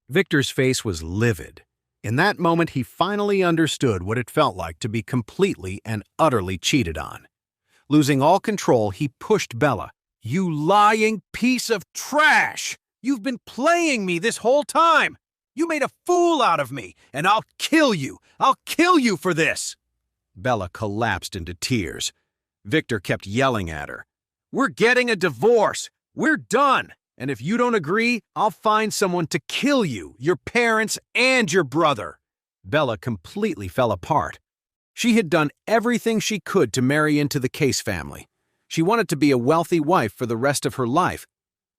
Victor's face was livid. In that moment, he finally understood what it felt like to be completely and utterly cheated on. Losing all control, he pushed Bella. "You lying piece of trash! You've been playing me this whole time! You made a fool out of me, and I'll kill you! I'll kill you for this!" Bella collapsed into tears. Victor kept yelling at her. "We're getting a divorce! We're done! And if you don't agree, I'll find someone to kill you, your parents, and your brother." Bella completely fell apart. She had done everything she could to marry into the Case family. She wanted to be a wealthy wife for the rest of her life.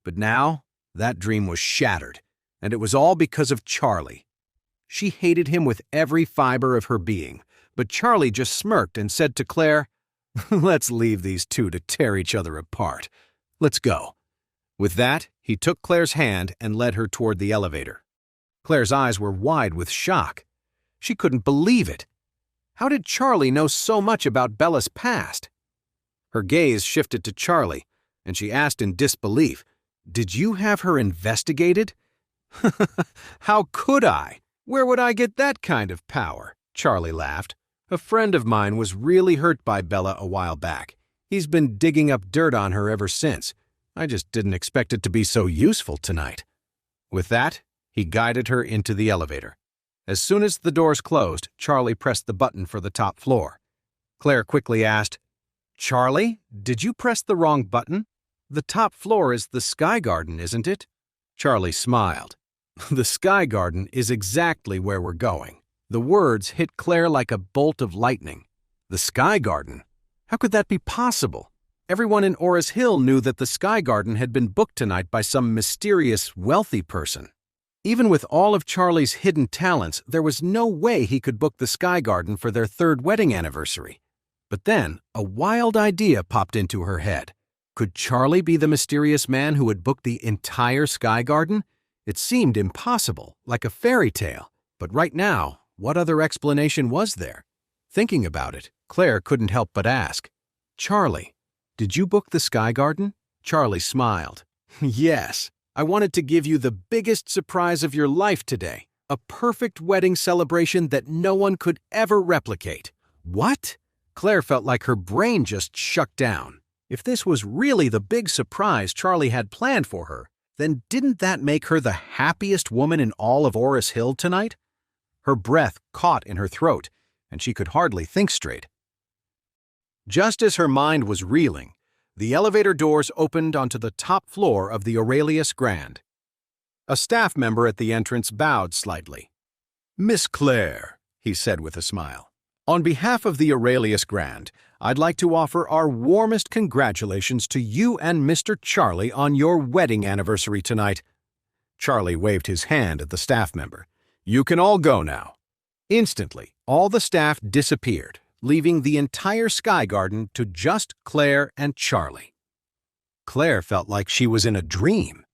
But now, that dream was shattered, and it was all because of Charlie. She hated him with every fiber of her being, but Charlie just smirked and said to Claire, "Let's leave these two to tear each other apart. Let's go." With that, he took Claire's hand and led her toward the elevator. Claire's eyes were wide with shock. She couldn't believe it. How did Charlie know so much about Bella's past? Her gaze shifted to Charlie, and she asked in disbelief, "Did you have her investigated?" "How could I? Where would I get that kind of power?" Charlie laughed. "A friend of mine was really hurt by Bella a while back. He's been digging up dirt on her ever since. I just didn't expect it to be so useful tonight." With that, he guided her into the elevator. As soon as the doors closed, Charlie pressed the button for the top floor. Claire quickly asked, "Charlie, did you press the wrong button? The top floor is the Sky Garden, isn't it?" Charlie smiled. "The Sky Garden is exactly where we're going." The words hit Claire like a bolt of lightning. The Sky Garden? How could that be possible? Everyone in Orris Hill knew that the Sky Garden had been booked tonight by some mysterious, wealthy person. Even with all of Charlie's hidden talents, there was no way he could book the Sky Garden for their third wedding anniversary. But then, a wild idea popped into her head. Could Charlie be the mysterious man who had booked the entire Sky Garden? It seemed impossible, like a fairy tale. But right now, what other explanation was there? Thinking about it, Claire couldn't help but ask, "Charlie, did you book the Sky Garden?" Charlie smiled. "Yes, I wanted to give you the biggest surprise of your life today. A perfect wedding celebration that no one could ever replicate." "What?" Claire felt like her brain just shut down. If this was really the big surprise Charlie had planned for her, then didn't that make her the happiest woman in all of Orris Hill tonight? Her breath caught in her throat, and she could hardly think straight. Just as her mind was reeling, the elevator doors opened onto the top floor of the Aurelius Grand. A staff member at the entrance bowed slightly. "Miss Clare," he said with a smile, "on behalf of the Aurelius Grand, I'd like to offer our warmest congratulations to you and Mr. Charlie on your wedding anniversary tonight." Charlie waved his hand at the staff member. "You can all go now." Instantly, all the staff disappeared, leaving the entire Sky Garden to just Claire and Charlie. Claire felt like she was in a dream.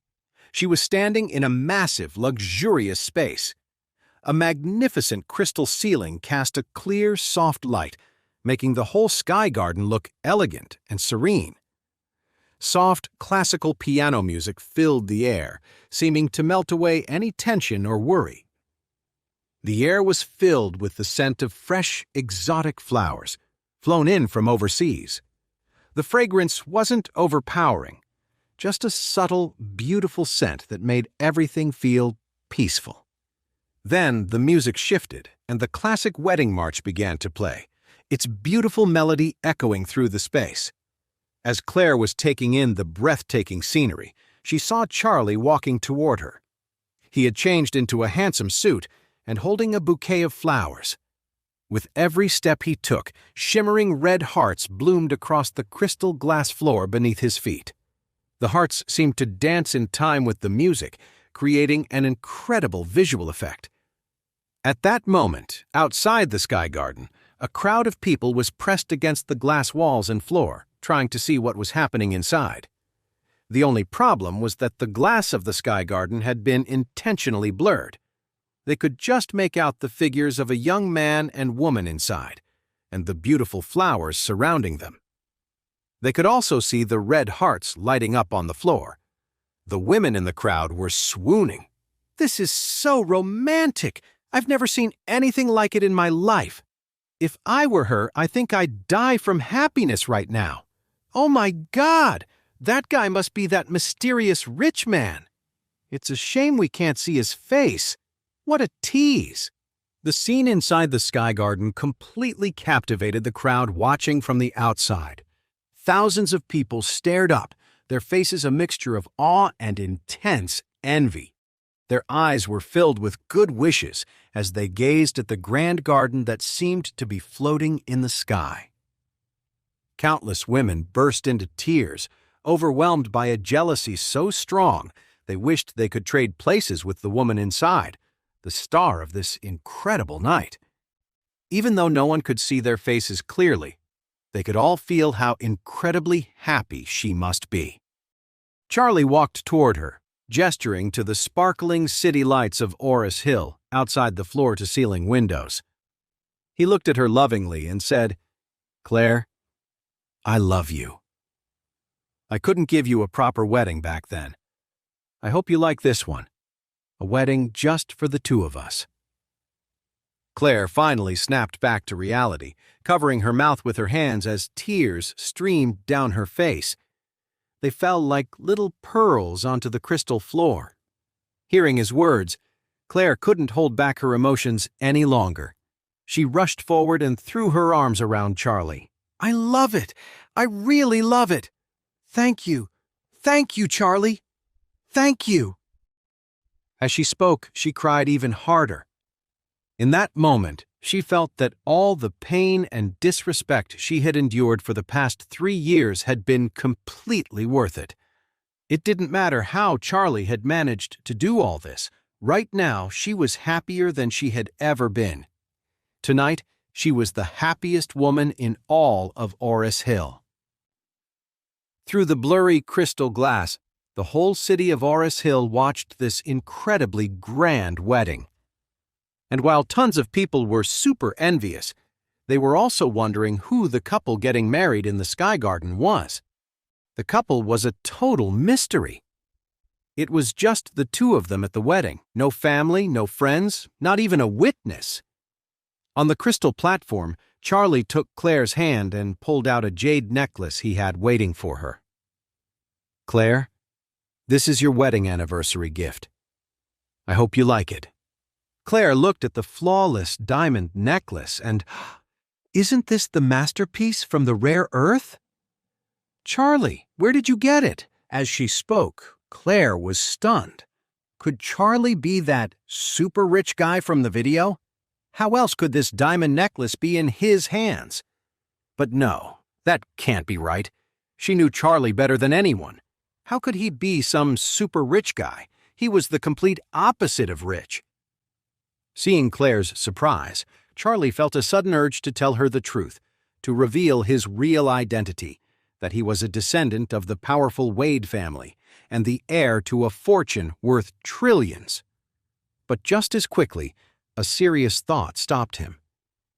She was standing in a massive, luxurious space. A magnificent crystal ceiling cast a clear, soft light, making the whole Sky Garden look elegant and serene. Soft, classical piano music filled the air, seeming to melt away any tension or worry. The air was filled with the scent of fresh, exotic flowers, flown in from overseas. The fragrance wasn't overpowering, just a subtle, beautiful scent that made everything feel peaceful. Then the music shifted, and the classic wedding march began to play, its beautiful melody echoing through the space. As Claire was taking in the breathtaking scenery, she saw Charlie walking toward her. He had changed into a handsome suit and holding a bouquet of flowers. With every step he took, shimmering red hearts bloomed across the crystal glass floor beneath his feet. The hearts seemed to dance in time with the music, creating an incredible visual effect. At that moment, outside the Sky Garden, a crowd of people was pressed against the glass walls and floor, trying to see what was happening inside. The only problem was that the glass of the Sky Garden had been intentionally blurred. They could just make out the figures of a young man and woman inside, and the beautiful flowers surrounding them. They could also see the red hearts lighting up on the floor. The women in the crowd were swooning. This is so romantic. I've never seen anything like it in my life. If I were her, I think I'd die from happiness right now. Oh my God! That guy must be that mysterious rich man. It's a shame we can't see his face. What a tease! The scene inside the Sky Garden completely captivated the crowd watching from the outside. Thousands of people stared up, their faces a mixture of awe and intense envy. Their eyes were filled with good wishes as they gazed at the grand garden that seemed to be floating in the sky. Countless women burst into tears, overwhelmed by a jealousy so strong they wished they could trade places with the woman inside, the star of this incredible night. Even though no one could see their faces clearly, they could all feel how incredibly happy she must be. Charlie walked toward her, gesturing to the sparkling city lights of Oris Hill outside the floor-to-ceiling windows. He looked at her lovingly and said, "Claire, I love you. I couldn't give you a proper wedding back then. I hope you like this one. A wedding just for the two of us." Claire finally snapped back to reality, covering her mouth with her hands as tears streamed down her face. They fell like little pearls onto the crystal floor. Hearing his words, Claire couldn't hold back her emotions any longer. She rushed forward and threw her arms around Charlie. "I love it! I really love it! Thank you! Thank you, Charlie! Thank you!" As she spoke, she cried even harder. In that moment, she felt that all the pain and disrespect she had endured for the past 3 years had been completely worth it. It didn't matter how Charlie had managed to do all this. Right now, she was happier than she had ever been. Tonight, she was the happiest woman in all of Oris Hill. Through the blurry crystal glass, the whole city of Oris Hill watched this incredibly grand wedding. And while tons of people were super envious, they were also wondering who the couple getting married in the Sky Garden was. The couple was a total mystery. It was just the two of them at the wedding, no family, no friends, not even a witness. On the crystal platform, Charlie took Claire's hand and pulled out a jade necklace he had waiting for her. "Claire, this is your wedding anniversary gift. I hope you like it." Claire looked at the flawless diamond necklace and, "Isn't this the masterpiece from the rare earth?" "Charlie, where did you get it?" As she spoke, Claire was stunned. Could Charlie be that super rich guy from the video? How else could this diamond necklace be in his hands? But no, that can't be right. She knew Charlie better than anyone. How could he be some super rich guy? He was the complete opposite of rich. Seeing Claire's surprise, Charlie felt a sudden urge to tell her the truth, to reveal his real identity, that he was a descendant of the powerful Wade family and the heir to a fortune worth trillions. But just as quickly, a serious thought stopped him.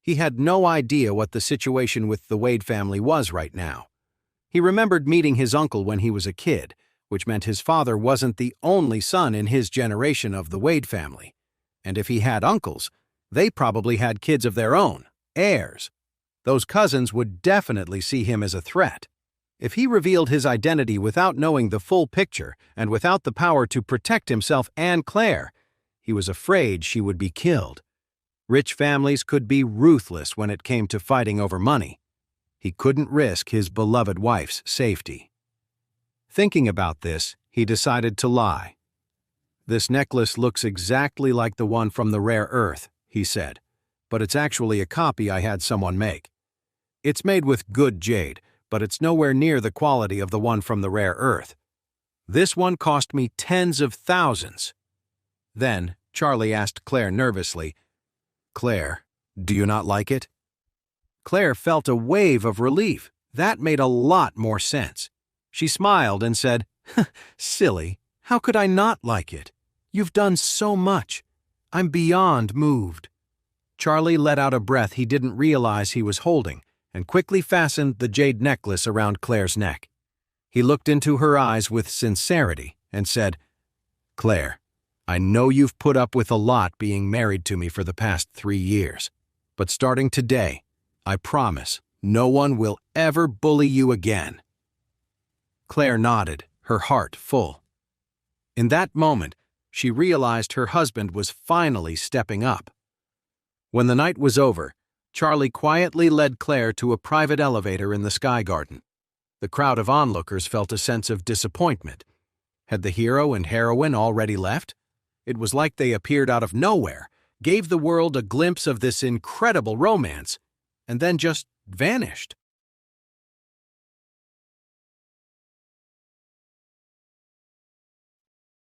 He had no idea what the situation with the Wade family was right now. He remembered meeting his uncle when he was a kid, which meant his father wasn't the only son in his generation of the Wade family. And if he had uncles, they probably had kids of their own, heirs. Those cousins would definitely see him as a threat. If he revealed his identity without knowing the full picture and without the power to protect himself and Claire, he was afraid she would be killed. Rich families could be ruthless when it came to fighting over money. He couldn't risk his beloved wife's safety. Thinking about this, he decided to lie. "This necklace looks exactly like the one from the rare earth," he said, "but it's actually a copy I had someone make. It's made with good jade, but it's nowhere near the quality of the one from the rare earth. This one cost me tens of thousands." Then, Charlie asked Claire nervously, "Claire, do you not like it?" Claire felt a wave of relief. That made a lot more sense. She smiled and said, "Silly, how could I not like it? You've done so much. I'm beyond moved." Charlie let out a breath he didn't realize he was holding and quickly fastened the jade necklace around Claire's neck. He looked into her eyes with sincerity and said, "Claire, I know you've put up with a lot being married to me for the past 3 years, but starting today, I promise no one will ever bully you again." Clare nodded, her heart full. In that moment, she realized her husband was finally stepping up. When the night was over, Charlie quietly led Clare to a private elevator in the Sky Garden. The crowd of onlookers felt a sense of disappointment. Had the hero and heroine already left? It was like they appeared out of nowhere, gave the world a glimpse of this incredible romance, and then just vanished.